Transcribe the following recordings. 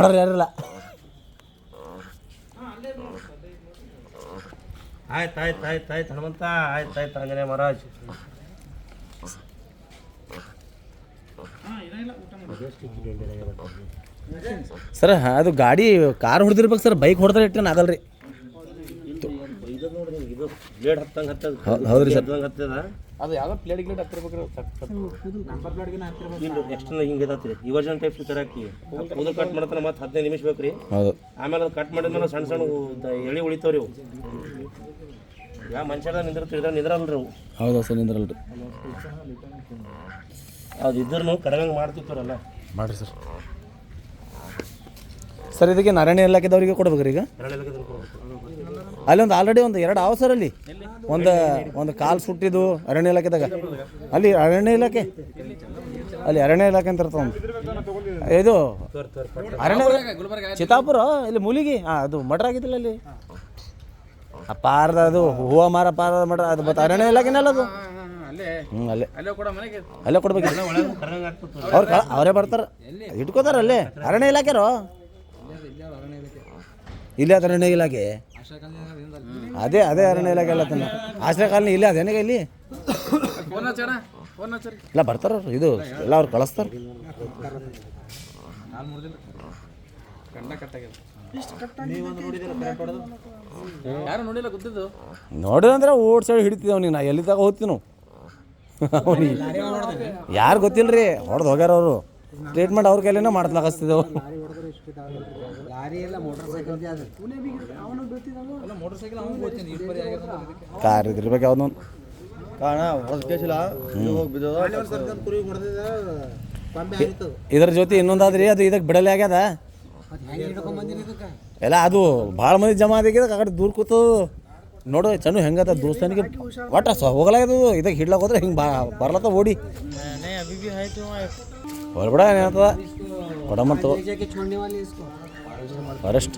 ಮಾಡೋರು ಯಾರಿಲ್ಲ. ಆಯ್ತು ಆಯ್ತು ಆಯ್ತು ಆಯ್ತು ಹನುಮಂತ ಆಯ್ತು ಆಯ್ತು ಆಂಜನೇಯ ಮಹಾರಾಜ್. ಸರ್ ಅದು ಗಾಡಿ ಕಾರ್ ಹೊಡೆದಿರ್ಬೇಕು ಸರ್, ಬೈಕ್ ಹೊಡೆದ್ರೆ ಇಟ್ಟೇನು ಆಗಲ್ರಿ. ಬ್ಲೇಡ್ ಹತ್ತಂಗೆ ಹತ್ತದ. ಹೌದ್ರಿ ಸರ್, ಹತ್ತದ ಅದು ಯಾವ ಪ್ಲೇಟ್ ಗಿಲೇಟ್ ಹತ್ತಿರ್ಬೇಕ್ರಿ. ಎಕ್ಸ್ಟ್ರಾ ಹಿಂಗೆ ಇರತ್ರಿ ಯುವಜನ್ ಟೈಪ್ ಸೂಚರ್ ಹಾಕಿ ಕೂದಲು ಕಟ್ ಮಾಡ್ತಾನೆ ಮತ್ತೆ 15 ನಿಮಿಷ ಬೇಕ್ರಿ. ಹೌದು, ಆಮೇಲೆ ಅದು ಕಟ್ ಮಾಡಿದ್ಮೇಲೆ ಸಣ್ಣ ಸಣ್ಣ ಎಳಿ ಉಳಿತಾವ್ರಿ ಅವು. ಯಾವ ಮನುಷ್ಯರ ನಿಂದ್ರಲ್ರಿ ಅವು. ಹೌದಾ ಸರ್, ನಿಂದ್ರಲ್ರಿ. ಅದು ಇದ್ರೂ ಕಡಿಮೆ ಮಾಡ್ತಿರ್ತಾರಲ್ಲ. ಮಾಡಿರಿ ಸರ್. ಸರ್ ಇದಕ್ಕೆ ಅರಣ್ಯ ಇಲಾಖೆದವ್ರಿಗೆ ಕೊಡ್ಬೇಕ್ರಿ ಈಗ. ಅಲ್ಲಿ ಒಂದು ಆಲ್ರೆಡಿ ಒಂದು 2 ಅವ ಸರ್. ಅಲ್ಲಿ ಒಂದು ಕಾಲು ಸುಟ್ಟಿದ್ದು ಅರಣ್ಯ ಇಲಾಖೆದಾಗ. ಅಲ್ಲಿ ಅರಣ್ಯ ಇಲಾಖೆ ಅಂತ ಇರ್ತದೆ ಒಂದು. ಇದು ಅರಣ್ಯ ಚಿತ್ತಾಪುರ ಇಲ್ಲಿ ಮೂಲಿಗೆ ಅದು ಮಟ್ರ ಆಗಿದ್ದಿಲ್ಲ ಅಲ್ಲಿ ಆ ಪಾರದ, ಅದು ಹೂವು ಮಾರ ಪಾರದ ಮಟ್ರ ಅದು ಬತ್ತ ಅರಣ್ಯ ಇಲಾಖೆನಲ್ಲ ಅದು. ಅಲ್ಲೇ ಕೊಡ್ಬೇಕು. ಅವರೇ ಬರ್ತಾರೆ ಇಟ್ಕೋತಾರ ಅಲ್ಲೇ ಅರಣ್ಯ ಇಲಾಖೆರು. ಇಲ್ಲೇ ಅದು ಅರಣ್ಯ ಇಲಾಖೆ, ಅದೇ ಅರಣ್ಯ ಇಲಾಖೆ ಎಲ್ಲ ತಾನೆ. ಆಶ್ರಯ ಕಾಲನಿ ಇಲ್ಲೇ ಅದೇನಾಗ ಇಲ್ಲಿ ಇಲ್ಲ ಬರ್ತಾರ. ಇದು ಎಲ್ಲ ಅವ್ರು ಕಳಿಸ್ತಾರೆ. ನೋಡಿ ಅಂದ್ರೆ ಓಡ್ಸೈಡ್ ಹಿಡಿತಿದ್ದೆ ಅವ್ನಿಗೆ. ನಾ ಎಲ್ಲಿ ತಗ ಹೋಗ್ತೀವಿ ನಾವು. ಅವನಿಗೆ ಯಾರು ಗೊತ್ತಿಲ್ಲ ರೀ, ಹೊಡೆದು ಹೋಗ್ಯಾರ ಅವರು. ಟ್ರೀಟ್ಮೆಂಟ್ ಅವ್ರ ಕೈಲೇನೋ ಮಾಡ್ಲಾಕಸ್ತಿದ್ದೆವು. ಕಾರ್ ಇದ್ರಬೇಕು ಯಾವ್ದು ಇದ್ರ ಜೊತೆ ಇನ್ನೊಂದಾದ್ರಿ, ಅದು ಇದಕ್ಕೆ ಬಿಡಲೇ ಆಗ್ಯದ ಎಲ್ಲ. ಅದು ಭಾಳ ಮಂದಿ ಜಮಾ ಆಗಿದೆ ಆ ಕಡೆ ದೂರ ಕೂತು ನೋಡು. ಚನ್ನು ಹೆಂಗದ ದೋಸ್ತನಿಗೆ ಒಟ್ಟ ಹೋಗಲಾಗ್ಯದ. ಇದಕ್ಕೆ ಹಿಡ್ಲಾಕ ಹೋದ್ರೆ ಹಿಂಗೆ ಬರ್ಲತ್ತ ಓಡಿ ಹೊರಬಿಡ ಏನಾಗ್ತದ ಕೊಡಮಂತ ಫಾರೆಸ್ಟ್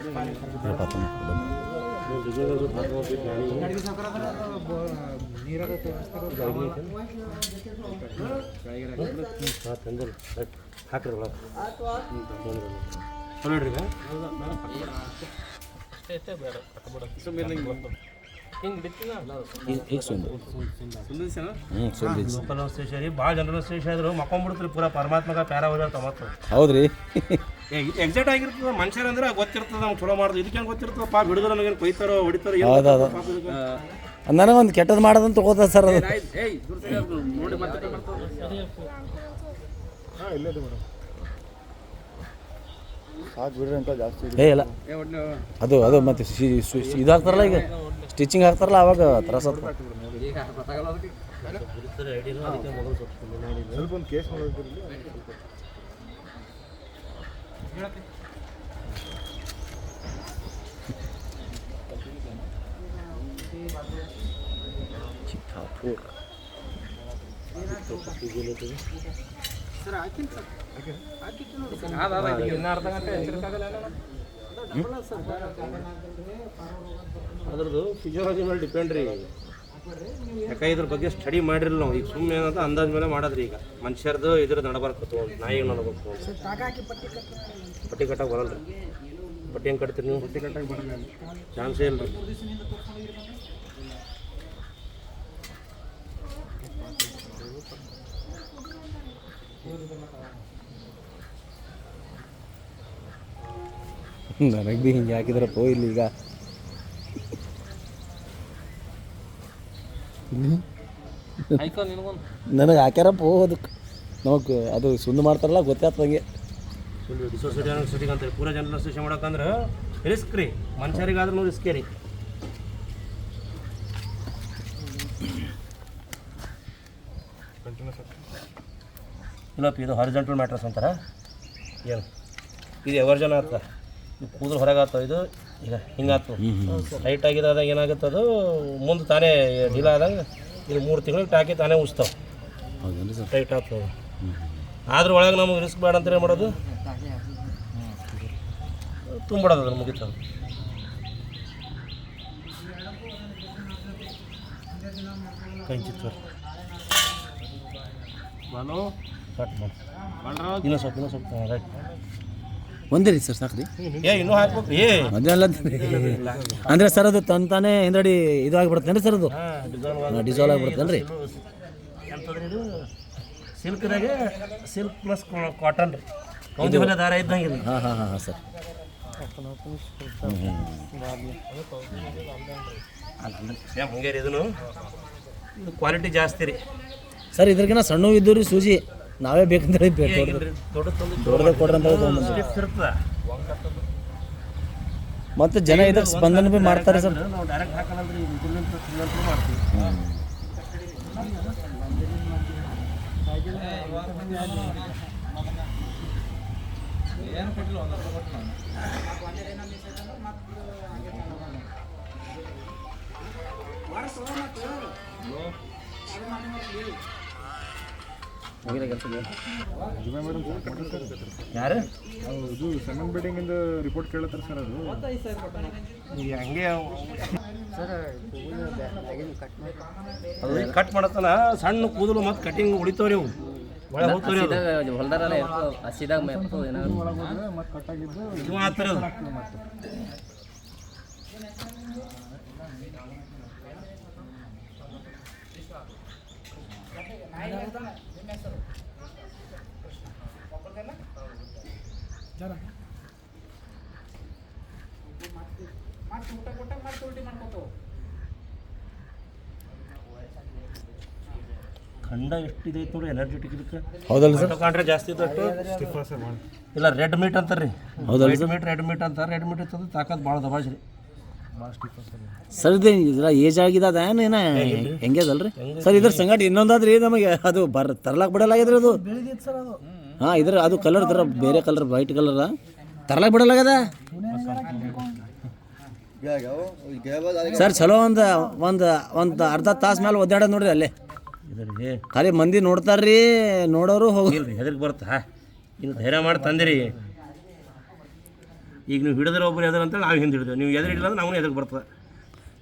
ಭಾಳ ಜನರ ಶೇಷ ಆದ್ರು ಮಕ್ಕೊಂಡ್ಬಿಡ್ತ್ರಿ ಪೂರಾ ಪರಮಾತ್ಮಗ ಪ್ಯಾರ ಹೋಗ್ಯಾವ ಮತ್ತೆ. ಹೌದ್ರಿ, ಎಕ್ಸಾಕ್ಟ್ ಆಗಿರ್ತದ. ಮನುಷ್ಯರ ಅಂದ್ರೆ ಗೊತ್ತಿರ್ತದ ಅವ್ನು ಚಲೋ ಮಾಡೋದು. ಇದಕ್ಕೆ ಗೊತ್ತಿರ್ತದ ಪಾಪ ಹಿಡಿದ್ರೆ ನನಗೇನು ಕೊಯ್ತಾರೋ ಹೊಡಿತಾರೋ. ನನಗೊಂದು ಕೆಟ್ಟದ್ದು ಮಾಡೋದಂತ ತಗೋತದ ಸರ್ ಅದು. ಇಲ್ಲ ಅದು ಮತ್ತೆ ಇದು ಹಾಕ್ತಾರಲ್ಲ ಈಗ ಸ್ಟಿಚಿಂಗ್ ಹಾಕ್ತಾರಲ್ಲ, ಅವಾಗ ತ್ರಾಸ ಅದ್ರದ್ದು ಫಿಸಿಯೋಲಜಿ ಮೇಲೆ ಡಿಪೆಂಡ್ ರೀ. ಯಾಕೆ ಇದ್ರ ಬಗ್ಗೆ ಸ್ಟಡಿ ಮಾಡಿರಲಿಲ್ಲ ನಾವು. ಈಗ ಸುಮ್ಮನೆ ಏನಂತ ಅಂದಾಜ್ ಮೇಲೆ ಮಾಡೋದ್ರಿ. ಈಗ ಮನುಷ್ಯರದು ಇದ್ರ ನಡಬಾರ್ದು ತೊಗೊಂಡು ನಾಯಿಗೆ ನಡಬೇಕು. ಪಟ್ಟಿ ಕಟ್ಟಕ್ಕೆ ಬರಲ್ರಿ. ಪಟ್ಟಿ ಹೆಂಗೆ ಕಟ್ತೀರಿ ನೀವು? ಪಟ್ಟಿ ಕಟ್ಟಕ್ಕೆ ಬರಲ್ಲ, ಚಾನ್ಸೇ ಇಲ್ಲ ರೀ. ನನಗೆ ಭೀ ಹಿಂಗೆ ಹಾಕಿದ್ರಪ್ಪ ಇಲ್ಲಿ. ಈಗ ನನಗೆ ಹಾಕ್ಯಾರಪ್ಪ ಅದಕ್ಕೆ. ನಮಗೆ ಅದು ಸುಂದು ಮಾಡ್ತಾರಲ್ಲ ಗೊತ್ತಾಗ್ತದಂಗೆ. ಡಿಸೋಸಿಯೇಟಿವ್ ಅಂತಾರೆ ಪೂರಾ ಜನರಲ್ ಸೃಷ್ಟಿ ಮಾಡೋಕಂದ್ರೆ ರಿಸ್ಕ್ ರೀ. ಮನುಷ್ಯರಿಗಾದ್ರೂ ರಿಸ್ಕೇ ರೀ. ಇಲ್ಲಪ್ಪ ಇದು ಹಾರಿಜಾಂಟಲ್ ಮ್ಯಾಟ್ರಸ್ ಅಂತಾರೆ. ಏನು ಇದು ಎವರ್ಜನ್ ಆಗ್ತದೆ. ಇದು ಕೂದಲು ಹೊರಗೆ ಆಗ್ತವೆ. ಇದು ಈಗ ಹಿಂಗೆ ಆಗ್ತದೆ. ಟೈಟ್ ಆಗಿದಾಗ ಏನಾಗುತ್ತೆ, ಅದು ಮುಂದೆ ತಾನೇ ಢೀಲ ಆದಾಗ ಇದು 3 ತಿಂಗಳಿಗೆ ಟಾಕಿ ತಾನೇ ಉಳಿಸ್ತಾವೆ. ಟೈಟ್ ಆಗ್ತದೆ. ಆದ್ರೂ ಒಳಗೆ ನಮಗೆ ರಿಸ್ಕ್ ಬೇಡ ಅಂತ ಏನು ಮಾಡೋದು, ತುಂಬಿಡೋದು. ಅದ್ರ ಮುಗಿತದೆ. ಕಂಚಿತ್ತು ನಾನು ಕಟ್ ಮಾಡಿ ಇನ್ನೂ ಸ್ವಲ್ಪ ರೈಟ್ ಒಂದೇ ರೀ ಸರ್ ಸಾಕು ರೀ ಇನ್ನೂ ಹಾಕ್ಬೇಕು ರೀ ಅದೆಲ್ಲ ಅಂದರೆ ಸರ್ ಅದು ತಂತಾನೆ ಹಿಂದಡಿ ಇದು ಆಗಿಬಿಡುತ್ತೇನೆ ಸರ್ ಅದು ಡಿಸಾಲ್ವ್ ಆಗಿಬಿಡುತ್ತೇನೆ ರೀ ಎಂತದ್ರಿ ಇದು ಸಿಲ್ಕ್ದಾಗೆ ಸಿಲ್ಕ್ ಪ್ಲಸ್ ಕಾಟನ್ ರೀ ಒಂದು ಬೆಲೆ ದಾರ ಇದ್ದಂಗೆ ರೀ ಹಾಂ ಹಾಂ ಹಾಂ ಹಾಂ ಸರ್ ಸೇಮ್ ಹಂಗೆ ರೀ ಇದನ್ನು ಇದು ಕ್ವಾಲಿಟಿ ಜಾಸ್ತಿ ರೀ ಸರ್ ಇದ್ರಿಗಿನ ಸಣ್ಣ ಇದ್ದು ರೀ ಸೂಜಿ ನಾವೇ ಬೇಕಂತೇಳಿ ದೊಡ್ಡದಾಗ ಕೊಡ್ರಿ ಅಂತ ಇರ್ತದ ಮತ್ತು ಜನ ಇದಕ್ಕೆ ಸ್ಪಂದನೆ ಭೀ ಮಾಡ್ತಾರೆ ಸರ್ ನಾವು ಡೈರೆಕ್ಟ್ ಹಾಕಲ್ಲಂದ್ರೆ ಇದರಿಂದ ಮಾಡ್ತೀವಿ ಯಾರು ಇದು ಸೆಮೆಂಟ್ ಬಿಲ್ಡಿಂಗ್ ಇಂದ ರಿಪೋರ್ಟ್ ಕೇಳತ್ತಾರ ಸರ್ ಅದು ಈಗ ಹಂಗೆ ಅದು ಕಟ್ ಮಾಡತ್ತಲ್ಲ ಸಣ್ಣ ಕೂದಲು ಮತ್ತು ಕಟಿಂಗ್ ಉಳಿತವ್ರಿ ಅವು ಒಳಗೆ ಹೋಗ್ತವ್ರಿ ಅದು ಹೊಲ್ದಾರಲ್ಲ ಹಸಿದಾಗ ಮೇಪು ಏನಾದ್ರು ಮತ್ತೆ ಕಟ್ಟಾಗಿದ್ದು ಇದು ಮಾತ್ರ ಅದು ಖಂಡ ಎಷ್ಟಿದೆ ನೋಡಿ ಎನರ್ಜೆಟಿಕ್ ಇದಕ್ಕೆ ಹೌದಲ್ಲ ಸರ್ ಕಂಡ್ರೆ ಜಾಸ್ತಿ ಇದ್ದಟ್ಟು ಇಲ್ಲ ರೆಡ್ ಮೀಟ್ ಅಂತಾರ್ರಿ ರೆಡ್ ಮೀಟ್ ಅಂತಾರೆ ರೆಡ್ ಮೀಟ್ ಇರ್ತದೆ ತಾಕತ್ ಭಾಳ ದಬಾಜ್ ರೀ ಸರ್ ಇದು ಇದ್ರ ಏಜ್ ಆಗಿದೆ ಅದೇನು ಏನ ಹೆಂಗೆ ಅದಲ್ರಿ ಸರ್ ಇದ್ರ ಸಂಗಟ ಇನ್ನೊಂದಾದ್ರಿ ನಮಗೆ ಅದು ತರ್ಲಾಕ್ ಬಿಡಲಾಗ್ಯದ್ರಿ ಅದು ಹಾಂ ಇದ್ರ ಅದು ಕಲರ್ ಇದ್ರ ಬೇರೆ ಕಲರ್ ವೈಟ್ ಕಲರ್ ತರ್ಲಾಕ್ ಬಿಡಲಾಗ್ಯದ ಸರ್ ಚಲೋ ಒಂದು ಅರ್ಧ ತಾಸು ಮೇಲೆ ಒದ್ದಾಡೋದು ನೋಡ್ರಿ ಅಲ್ಲೇ ಇದ್ರಿಗೆ ಖಾಲಿ ಮಂದಿ ನೋಡ್ತಾರ್ರಿ ನೋಡೋರು ಹೋಗಿ ಇಲ್ರಿ ಹೆದರ್ಗೆ ಬರ್ತಾ ನೀವು ಧೈರ್ಯ ಮಾಡಿ ತಂದಿರಿ ಈಗ ನೀವು ಹಿಡಿದ್ರೆ ಒಬ್ಬರು ಎದ್ರ ಅಂತೇಳಿ ನಾವು ಹಿಂದೆ ಹಿಡಿದೇವೆ ನೀವು ಎದುರು ಹಿಡಿಲ್ಲ ಅಂದ್ರೆ ನಾವು ಎದಕ್ಕೆ ಬರ್ತದೆ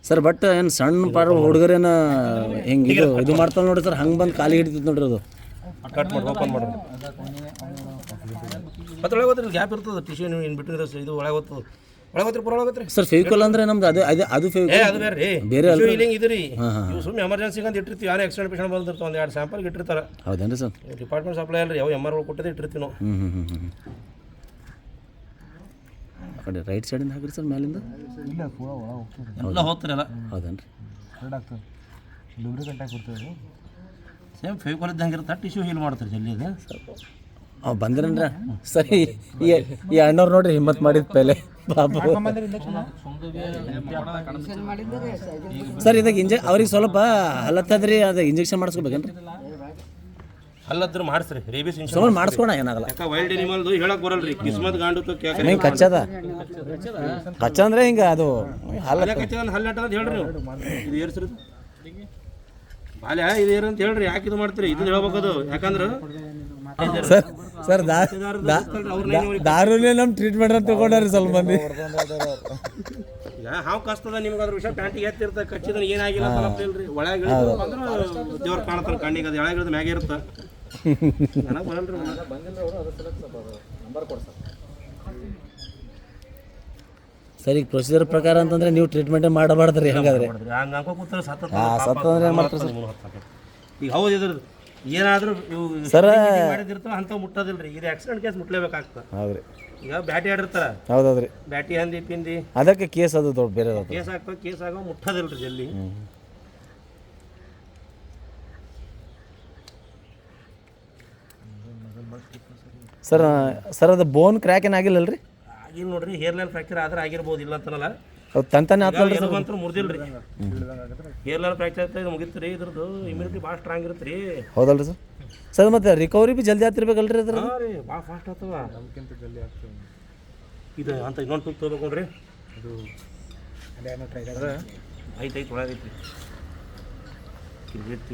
ಸರ್ ಬಟ್ ಏನು ಸಣ್ಣ ಪಾರ ಹುಡುಗರೇನ ಹೆಂಗೆ ಇದು ಮಾಡ್ತಾವೆ ನೋಡ್ರಿ ಸರ್ ಹಂಗೆ ಬಂದು ಖಾಲಿ ಹಿಡಿತೈತೆ ನೋಡ್ರಿ ಅದು ಕಟ್ ಮಾಡಿ ಓಪನ್ ಮಾಡಿ ಮತ್ತೆ ಒಳಗೆ ಹೋದ್ರೆ ಗ್ಯಾಪ್ ಇರ್ತದೆ ಟಿಶ್ಯೂ ನೀವು ಏನು ಬಿಟ್ಟಿದ್ರೆ ಇದು ಒಳಗೆ ಹೋಗ್ತದೆ ಒಳಗೆ ಹೋಗ್ತೀರಿ ಪುರ ಒಳಗೆ ಹೋಗ್ತೀರಿ ಸರ್ ಫೆವಿಕಾಲ್ ಅಂದ್ರೆ ನಮ್ದು ಅದು ಫೆವಿಕಾಲ್ ಅದು ಬೇರೆ ರೀ ಬೇರೆ ಅಲ್ಲ ಇಲ್ಲಿಂಗ್ ಇದು ರೀ ನೀವು ಸುಮ್ಮನೆ ಎಮರ್ಜೆನ್ಸಿಗೆ ಅಂತ ಇಟ್ಟಿರ್ತೀವಿ ಯಾರು ಆಕ್ಸಿಡೆಂಟ್ ಪೇಷಂಟ್ ಬಂದಿರ್ತಾವೆ ಒಂದು 2 ಸ್ಯಾಂಪಲ್ಗೆ ಇಟ್ಟಿರ್ತಾರೆ ಹೌದೇನ್ರಿ ಸರ್ ಡಿಪಾರ್ಟ್ಮೆಂಟ್ ಸಪ್ಲೈ ಅಲ್ರಿ ಯಾವ ಎಮ್ ಆರ್ ಕೊಟ್ಟದೆ ಇಟ್ಟಿರ್ತೀವಿ ನಾವು ಹ್ಞೂ ಆ ಕಡೆ ರೈಟ್ ಸೈಡಿಂದ ಹಾಕಿರಿ ಸರ್ ಮ್ಯಾಲಿಂದ ಎಲ್ಲ ಹೋಗ್ತಾರೆ ಎಲ್ಲ ಹೌದೇನ್ರಿ ಡಾಕ್ಟರ್ ಲೂಬ್ರಿಕೆಂಟ್ ಆಗಿ ಕೊಡ್ತೀವಿ ಸೇಮ್ ಫೇವಿಕಾಲ್ ಇದ್ದಂಗೆ ಇರುತ್ತೆ ಟಿಶ್ಯೂ ಹೀಲ್ ಮಾಡ್ತಾರೆ ಜಲ್ದಿ ಇದು ಅವ್ ಬಂದ್ರನ್ರ ಸರಿ ಈ ಅಣ್ಣವ್ರು ನೋಡ್ರಿ ಹಿಮ್ಮತ್ ಮಾಡಿದ ಪೆಲೆ ಬಾಬು ಸರ್ ಇದಾಗ ಅವ್ರಿಗೆ ಸ್ವಲ್ಪ ಹಲತ್ತದ್ರಿ ಅದು ಇಂಜೆಕ್ಷನ್ ಮಾಡಿಸ್ಕೋಬೇಕೇನ್ರಿ ಅಲ್ಲದ್ರ ಮಾಡಿಸ್ರಿ ರೇಬಿಸ್ ಇನ್ಶೂರೆನ್ಸ್ ಸುಮ್ಮನೆ ಮಾಡಿಸ್ಕೊಣ ಏನಾಗಲ್ಲ ಯಾಕೆ ವೈಲ್ಡ್ ಅನಿಮಲ್ದು ಹೇಳಕ್ ಬರಲ್ರಿ ಕಿಸ್ಮತ್ ಗಾಂಡು ಹಿಂಗೆ ಕಚ್ಚದ ಕಚ್ಚ ಅಂದ್ರೆ ಹಿಂಗೆ ಅದು ಹಲ್ಲ ಕಚ್ಚದ ಹಲ್ಲ ಅಂತ ಹೇಳ್ರಿ ನೀವು ಇದು ಏರ್ಸ್ರಿ ಬಾಲ್ಯ ಇದು ಏರ್ ಅಂತ ಹೇಳ್ರಿ ಯಾಕೆ ಇದು ಮಾಡ್ತೀರಿ ಇದನ್ನ ಹೇಳ್ಬೇಕದು ಯಾಕಂದ್ರೆ ಸರ್ ಸರ್ ದಾರುನೇ ನಮ್ಮ ಟ್ರೀಟ್ಮೆಂಟ್ ಅಂತ ತಗೊಂಡ್ರಿ ಸ್ವಲ್ಪ ಮಂದಿ ಈಗ ಹಾವು ಕಸ್ತದ ನಿಮ್ಗೆ ಅದ್ರ ವಿಷಯ ಪ್ಯಾಂಟಿಗೆ ಎತ್ತಿರ್ತ ಕಚ್ಚಿದ್ರೆ ಏನಾಗಿಲ್ಲ ತಲಪ್ಲಿಲ್ರಿ ಒಳಗೆ ಇಳಿದು ಅಂದ್ರೆ ದೇವ್ರು ಕಾಣ್ತಾರೆ ಕಣ್ಣಿಗೆ ಅದು ಒಳಗೆ ಇಳಿದು ಮ್ಯಾಗೆ ಇರುತ್ತೆ ನನಗೆ ಬರಲ್ರಿ ಸರ್ ಈಗ ಪ್ರೊಸೀಜರ್ ಪ್ರಕಾರ ಅಂತಂದ್ರೆ ನೀವು ಟ್ರೀಟ್ಮೆಂಟ್ ಮಾಡಬಾರ್ದ್ರಿ ಹಂಗಾದ್ರೆ ಹಂಗೆ ಅನ್ಕೋ ಕೂತಾರೆ ಸತ್ತಂದ್ರೆ ಏನು ಮಾಡ್ತಾರೆ ಸರ್ ಈಗ ಹೌದು ಇದ್ರದ್ದು ಏನಾದರೂ ಇವು ಸರ್ ಮಾಡಿದಿರ್ತಾವ ಅಂಥವು ಮುಟ್ಟೋದಿಲ್ರಿ ಇದು ಆಕ್ಸಿಡೆಂಟ್ ಕೇಸ್ ಮುಟ್ಲೇಬೇಕಾಗ್ತದೆ ಹೌದ್ರಿ ಈಗ ಬ್ಯಾಟಿ ಆಡಿರ್ತಾರ ಹೌದೌದ್ರಿ ಬ್ಯಾಟಿ ಹಂದಿ ಪಿಂದಿ ಅದಕ್ಕೆ ಕೇಸ್ ಅದು ದೊಡ್ಡ ಬೇರೆ ಅದು ಕೇಸ್ ಆಗ್ತದೆ ಕೇಸ್ ಆಗೋ ಮುಟ್ಟೋದಿಲ್ರಿ ಜಲ್ದಿ ಸರ್ ಸರ್ ಅದು ಬೋನ್ ಕ್ರ್ಯಾಕ್ ಏನಾಗಿಲ್ಲಲ್ರಿ ಆಗಿಲ್ಲ ನೋಡ್ರಿ ಹೇರ್ ಲೈನ್ ಫ್ರ್ಯಾಕ್ಚರ್ ಆದ್ರೆ ಆಗಿರ್ಬೋದು ಇಲ್ಲ ಅಂತನಲ್ಲ ಅದು ತಂತಾನೆ ಆತಲ್ರಿ ಸರ್ ಅಂತೂ ಮುರಿದಿಲ್ರಿ ಹೇರ್ ಲೈನ್ ಫ್ರ್ಯಾಕ್ಚರ್ ಆಗ್ತದೆ ಇದು ಮುಗಿತು ರೀ ಇದ್ರದ್ದು ಇಮ್ಯುನಿಟಿ ಭಾಳ ಸ್ಟ್ರಾಂಗ್ ಇರುತ್ತೆ ರೀ ಹೌದಲ್ರಿ ಸರ್ ಸರ್ ಮತ್ತೆ ರಿಕವರಿ ಭೀ ಜಲ್ದಿ ಆಗ್ತಿರ್ಬೇಕಲ್ರಿ ಅದ್ರ ಹಾಂ ರೀ ಭಾಳ ಫಾಸ್ಟ್ ಆಗ್ತವ ನಮ್ಗಿಂತ ಜಲ್ದಿ ಆಗ್ತದೆ ಇದು ಅಂತ ಇನ್ನೊಂದು ತುಪ್ಪ ತೊಗೋಬೇಕು ನೋಡ್ರಿ ಅದು ಅದೇನೋ ಟ್ರೈ ಐತೆ ಒಳಗೈತಿ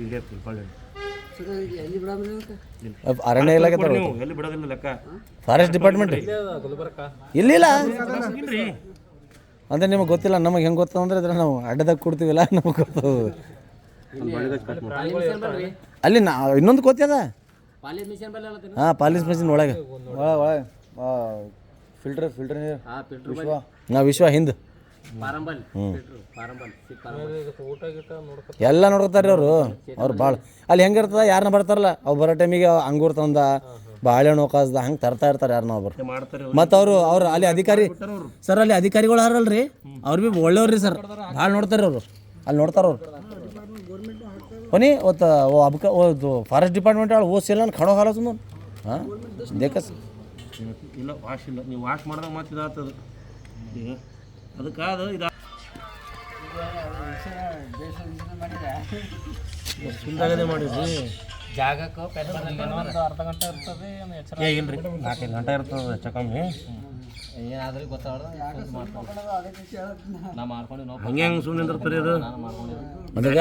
ಇಳಿಯತ್ತಿ ಒಳ್ಳೆ ಅರಣ್ಯ ಇಲಾಖೆ ನೀವು ಎಲ್ಲಿ ಬಿಡೋದಿಲ್ಲ ಲೆಕ್ಕ ಫಾರೆಸ್ಟ್ ಡಿಪಾರ್ಟ್ಮೆಂಟ್ ಇಲ್ಲಿಲ್ಲ ಇಲ್ರಿ ಅಂದ್ರೆ ನಿಮಗೆ ಗೊತ್ತಿಲ್ಲ ನಮಗೆ ಹೆಂಗೆ ಗೊತ್ತಂದ್ರೆ ಇದ್ರೆ ನಾವು ಅಡ್ಡದಾಗ ಕೊಡ್ತೀವಿಲ್ಲ ನಮಗೆ ಗೊತ್ತದ ಅಲ್ಲಿ ಇನ್ನೊಂದು ಕೋತಿ ಅದ ಹಾಂ ಪಾಲಿಸ್ ಮಿಷನ್ ಒಳಗೆ ಫಿಲ್ಟರ್ ನೀರು ಹಾಂ ಫಿಲ್ಟ್ರ್ ವಿಶ್ವ ನಾ ವಿಶ್ವ ಹಿಂದೆ ಪಾರಂಬಲ್ ಫಿಲ್ಟ್ರ್ ಪಾರಂಬಲ್ ಎಲ್ಲ ನೋಡ್ಕೊತಾರೆ ರೀ ಅವ್ರು ಭಾಳ ಅಲ್ಲಿ ಹೆಂಗಿರ್ತದ ಯಾರನ್ನ ಬರ್ತಾರಲ್ಲ ಅವ್ರು ಬರೋ ಟೈಮಿಗೆ ಅಂಗೂರ್ ತಂದ ಬಾಳೆಹಣ್ಣು ಕಾಸ್ದ ಹಂಗೆ ತರ್ತಾ ಇರ್ತಾರೆ ಯಾರನ್ನ ಒಬ್ಬರು ಮಾಡ್ತಾರೆ ಮತ್ತು ಅವ್ರು ಅಲ್ಲಿ ಅಧಿಕಾರಿ ಸರ್ ಅಲ್ಲಿ ಅಧಿಕಾರಿಗಳು ಹಾರಲ್ರಿ ಅವ್ರು ಭೀ ಒಳ್ಳೆಯವ್ರಿ ಸರ್ ಭಾಳ ನೋಡ್ತಾರೆ ಅವರು ಅಲ್ಲಿ ನೋಡ್ತಾರೆ ಅವ್ರು ಕೊನಿ ಅವತ್ತು ಅಬ್ಕ ಫಾರೆಸ್ಟ್ ಡಿಪಾರ್ಟ್ಮೆಂಟ್ ಒಳಗೆ ಓದಿಸಿಲ್ಲ ಖಡೋ ಹಾಲ ಸುಮ್ಮನೆ ಹಾಂ ದೇಕಸ್ ಇಲ್ಲ ವಾಶ್ ಇಲ್ಲ ನೀವು ವಾಶ್ ಮಾಡಿದಾಗ ಮತ್ತೆ ಇದಾಗ್ತದ ಈಗ ಅದಕ್ಕಾದ ಇದು ಸುಂದಾಗದೆ ಮಾಡಿದ್ರಿ ಜಾಗಕ್ಕೆ ಅರ್ಧ ಗಂಟೆ ಇರ್ತದೆ ಏ ಇಲ್ರಿ 4 ಗಂಟೆ ಇರ್ತದೆ ಹೆಚ್ಚು ಕಮ್ಮಿ ಏನಾದ್ರೂ ಗೊತ್ತಾಗ ನಾ ಮಾಡ್ಕೊಂಡು ನಾವು ಹಂಗೆ ಹೆಂಗೆ ಸುಮ್ಮನೆ ಇರ್ತಾರೆ ಅದು ಅದಾಗ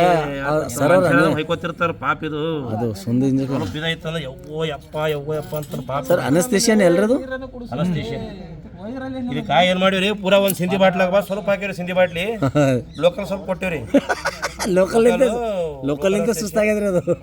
ಸರ್ ಅವ್ರು ಹೊಯ್ಕೋತಿರ್ತಾರೆ ಪಾಪ ಇದು ಅದು ಸುಂದ ಸ್ವಲ್ಪ ಇದಾಯ್ತಂದ್ರೆ ಯವ್ವೋ ಯಪ್ಪ ಅಂತಾರೆ ಪಾಪ ಸರ್ ಅನಸ್ತೇಷನ್ ಎಲ್ರದು ಅನಸ್ತೇಷನ್ ಇದಕ್ಕೆ ಏನು ಮಾಡಿವ್ರಿ ಪೂರಾ ಒಂದು ಸಿಂಧಿ ಬಾಟ್ಲಾಗ ಬಾ ಸ್ವಲ್ಪ ಹಾಕಿವ್ರಿ ಸಿಂಧಿ ಬಾಟ್ಲಿ ಲೋಕಲ್ ಸ್ವಲ್ಪ ಕೊಟ್ಟಿವ್ರಿ ಲೋಕಲ್ ಸುಸ್ತಾಗ್ಯದ್ರಿ ಅದು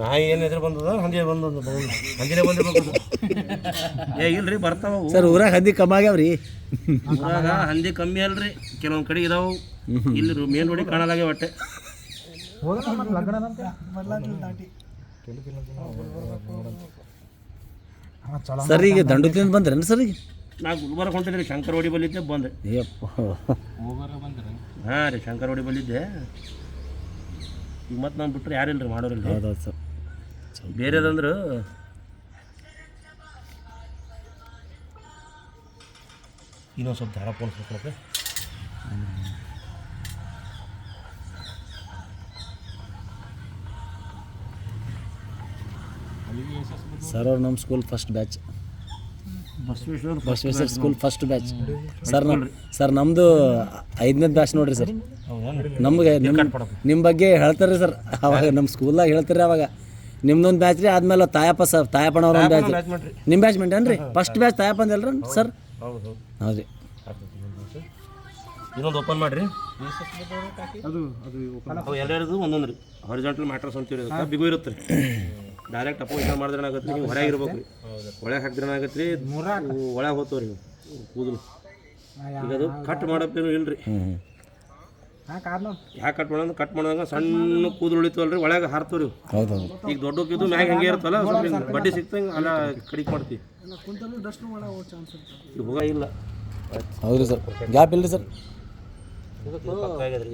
ನಾ ಏನು ಎದುರು ಬಂದದ ಹಂದಿ ಹಂದಿನೇ ಬಂದಿರ್ಬೇಕು ಏ ಇಲ್ರಿ ಬರ್ತಾವ ಸರ್ ಊರಾಗ ಹಂದಿ ಕಮ್ಮಿ ಆಗ್ಯಾವ್ರಿ ಊರಾಗ ಹಂದಿ ಕಮ್ಮಿ ಅಲ್ರಿ ಕೆಲವೊಂದು ಕಡೆ ಇದಾವು ಇಲ್ಲಿ ಮೇನ್ ರೋಡಿಗೆ ಕಾಣಲಾಗೆ ಒಟ್ಟೆ ಸರ್ ಈಗ ದಂಡುತಿಂದ ಬಂದ್ರೇನು ಸರ್ ಈಗ ನಾ ಗುಲ್ಬರ್ಗ ಹೊಂಟಿದ್ರಿ ಶಂಕರ್ ಹೊಡಿ ಬಲ್ಲಿದ್ದೆ ಬಂದೆ ಅಯ್ಯಪ್ಪ ಹಾಂ ರೀ ಶಂಕರ್ ಹೊಡಿ ಬಲ್ಲಿದ್ದೆ ಈಗ ಮತ್ತೆ ನಾನು ಬಿಟ್ಟರೆ ಯಾರಿಲ್ಲ ರೀ ಮಾಡೋರಿಲ್ಲ ಹೌದೌದು ಸರ್ ಬೇರೆದಂದ್ರೆ ಇನ್ನೊಂದು ಸ್ವಲ್ಪ ದಾರ ಪೋಣಿಸ್ಬೇಕು ಸರ್ ಅವ್ರು ನಮ್ಮ school first batch Basaveshwara Basaveshwara school first batch sir ನಮ್ಮದು 5ನೇ ಬ್ಯಾಚ್ ನೋಡ್ರಿ ಸರ್ ನಮಗೆ ನಿಮ್ಮ ಬಗ್ಗೆ ಹೇಳ್ತಾರೆ ಸರ್ ಅವಾಗ ನಮ್ಮ ಸ್ಕೂಲ್ದಾಗ ಹೇಳ್ತಾರೆ ಅವಾಗ ನಿಮ್ದೊಂದು ಬ್ಯಾಚ್ ರೀ ಆದ್ಮೇಲೆ ತಾಯಪ್ಪನವ್ರ ಒಂದು ಬ್ಯಾಚ್ ನಿಮ್ಮ ಬ್ಯಾಚ್ಮೆಂಟ್ ಏನ್ರಿ ಫಸ್ಟ್ ಬ್ಯಾಚ್ ತಾಯಪ್ಪ ಅಂದಲ್ರಿ ಸರ್ ಹೌದು ಹೌದು ರೀ ಇನ್ನೊಂದು ಓಪನ್ ಮಾಡಿರಿ ಅದು ಅವು ಎರಡೆರಡು ಒಂದೊಂದು ರೀ ಹಾರಿಜಾಂಟಲ್ ಮ್ಯಾಟ್ರಸ್ ಅಂತೀವಿ ಅದಕ್ಕೆ ಬಿಗು ಇರುತ್ತೆ ರೀ ಡೈರೆಕ್ಟ್ ಅಪೋಸಿಷನ್ ಮಾಡಿದ್ರೆ ಏನಾಗತ್ತೆ ರೀ ನೀವು ಹೊರಗೆ ಇರ್ಬೇಕು ರೀ ಒಳಗೆ ಹಾಕಿದ್ರೆ ಏನಾಗತ್ತೆ ರೀ ಒಳಗೆ ಹೋಗ್ತಾವ ರೀ ಕೂದಲು ಈಗ ಅದು ಕಟ್ ಮಾಡಪ್ಪೇನು ಇಲ್ಲ ರೀ ಯಾಕೆ ಕಟ್ ಮಾಡಿದಾಗ ಸಣ್ಣ ಕೂದಲು ಉಳಿತವಲ್ಲ ರೀ ಒಳಗೆ ಹಾರ್ತವ ರೀ ಹೌದೌದು ಈಗ ದೊಡ್ಡಕ್ಕಿದ್ದು ಮ್ಯಾಗ ಹೆಂಗೆ ಇರುತ್ತಲ್ಲ ಸ್ವಲ್ಪ ಹಿಂಗೆ ಬಡ್ಡಿ ಸಿಕ್ತಂಗೆ ಅಲ್ಲ ಕಡಿಗೆ ಮಾಡ್ತೀವಿ ಈಗ ಹೋಗ ಇಲ್ಲ ಹೌದು ಸರ್ ಗ್ಯಾಪ್ ಇಲ್ಲ ಸರ್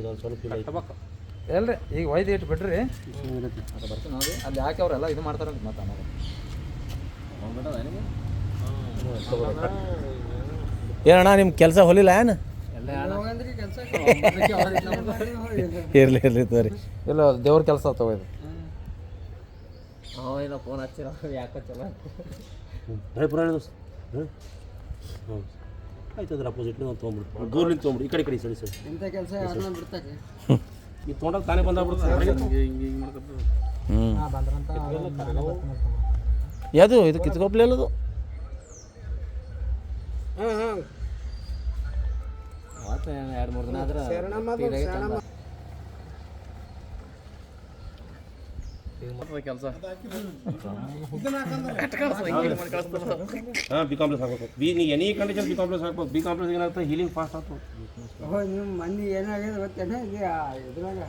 ಇದೊಂದು ಸ್ವಲ್ಪ ಇಲ್ಲ ಎಲ್ರಿ ಈಗ ಒಯ್ದು ಇಟ್ಟು ಬಿಡ್ರಿ ನೋಡಿ ಅಲ್ಲಿ ಹಾಕ್ಯವ್ರೆಲ್ಲ ಇದು ಮಾಡ್ತಾರಂತ ಮತ್ತೆ ಏನಣ್ಣ ನಿಮ್ಮ ಕೆಲಸ ಹೊಲಿಲ್ಲ ಏನು ಇರಲಿ ತೋರಿ ಇಲ್ಲ ದೇವ್ರ ಕೆಲಸ ತಗೋದು ಇಲ್ಲ ಫೋನ್ ಹಚ್ಚಿರ ಯಾಕೆ ಚಲೋ ಹ್ಞೂ ಆಯ್ತು ಅದ್ರ ಅಪೋಸಿಟ್ ನಾವು ತೊಗೊಂಬಿಡ್ತು ದೂರಲಿಂದ ತೊಗೊಂಬಿಡು ಈ ಕಡೆ ಸರಿ ಸರಿ ಇಂಥ ಕೆಲಸ ಯಾರನ್ನ ಬಿಡ್ತಾರೆ ಈ ತೊಗೊಂಡಾಗ ತಾನೇ ಬಂದಾಗ್ಬಿಡುತ್ತೆ ಯಾವುದು ಇದು ಕಿತ್ಕೊಪ್ಲೆ ಅಲ್ಲದು ಅವತ್ತು 2-3 ದಿನ ಆದ್ರೆ ಕೆಲಸ ಹಾಂ ಬಿ ಕಾಂಪ್ಲೆಕ್ಸ್ ಹಾಕ್ಬೇಕು ನೀ ಎನಿ ಕಂಡೀಷನ್ ಬಿ ಕಾಂಪ್ಲೆಕ್ಸ್ ಹಾಕ್ಬೇಕು ಬಿ ಕಾಂಪ್ಲೆಕ್ಸ್ ಏನಾಗ್ತದೆ ಹೀಲಿಂಗ್ ಫಾಸ್ಟ್ ಆಗ್ತದೆ ನಿಮ್ಮ ಮಂದಿ ಏನಾಗಿದೆ ಗೊತ್ತೇನೆ ಇದ್ರಾಗ